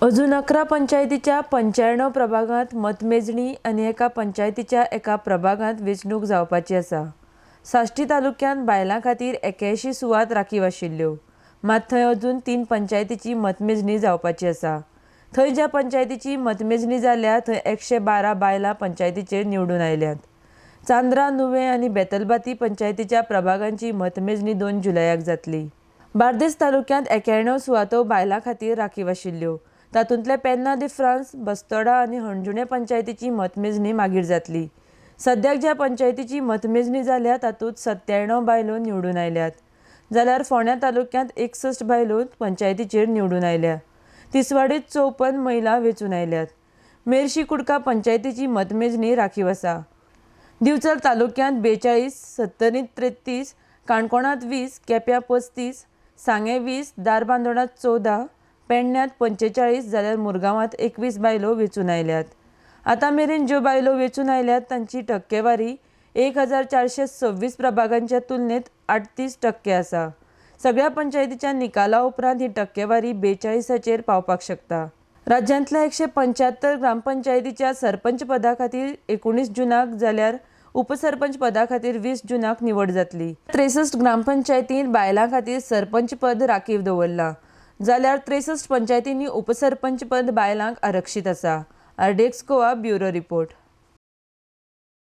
अजून 11 पंचायतीच्या 95 प्रभागांत मतमेजणी आनी एका पंचायतीच्या एका प्रभागांत वेंचणूक जावपाची आसा। साश्टी तालुक्यांत बायलां खातीर 81 सुवात राखीव आशिल्ल्यो, मात थंय अजून 3 पंचायतीची मतमेजणी जावपाची आसा। थंय ज्या पंचायतीची मतमेजणी जाल्या थंय 112 बायलां पंचायतीचेर निवडून आयल्यात। चांद्रा, नुवें आनी बेतलबाती पंचायतीच्या प्रभागांची मतमेजणी 2 जुलयाक जातली। बार्देस तालुक्यांत 91 सुवातो बायलां खातीर राखीव आशिल्ल्यो, तातूंतले पेन्ना दी फ्रांस, बस्तोडा आनी हणजुणे पंचायतीची मतमेजणी मागीर जातली। सद्याक ज्या पंचायतीची मतमेजणी जाल्या तातूंत 97 बायलो निवडून आयल्यात, जाल्यार फोंड्या तालुक्यांत 61 बायलो पंचायतीचेर निवडून आयल्या। तिसवाडीत 54 महिला वेंचून आयल्यात। मेर्शी कुडका पंचायतीची मतमेजणी राखीव आसा। दिवचल तालुक्यांत 42, सत्तरीत 33, काणकोणांत 20, केप्यां 35, सांगे 20, दारबांदोडांत 14, पेडण्यांत 45 जाल्यार मुरगांवांत 21 बायलो वेंचून आयल्यात। आतां मेरेन ज्यो बायलो वेंचून आयल्यात तांची टक्केवारी 1426 प्रभागांच्या तुलनेत 38% आसा। सगळ्या पंचायतीच्या निकाला उपरांत ही टक्केवारी 42चेर पावपाक शकता। राज्यांतल्या 175 ग्रामपंचायतीच्या सरपंच पदा खातीर 19 जूनाक जाल्यार उपसरपंच पदा खातीर 20 जूनाक निवड जातली। 63 ग्रामपंचायतींत बायलां खातीर सरपंच पद राखीव दवरलां, जाल्यार 63 पंचायतींनी उपसरपंच पद बायलांक आरक्षीत आसा। RDX Goa bureau report.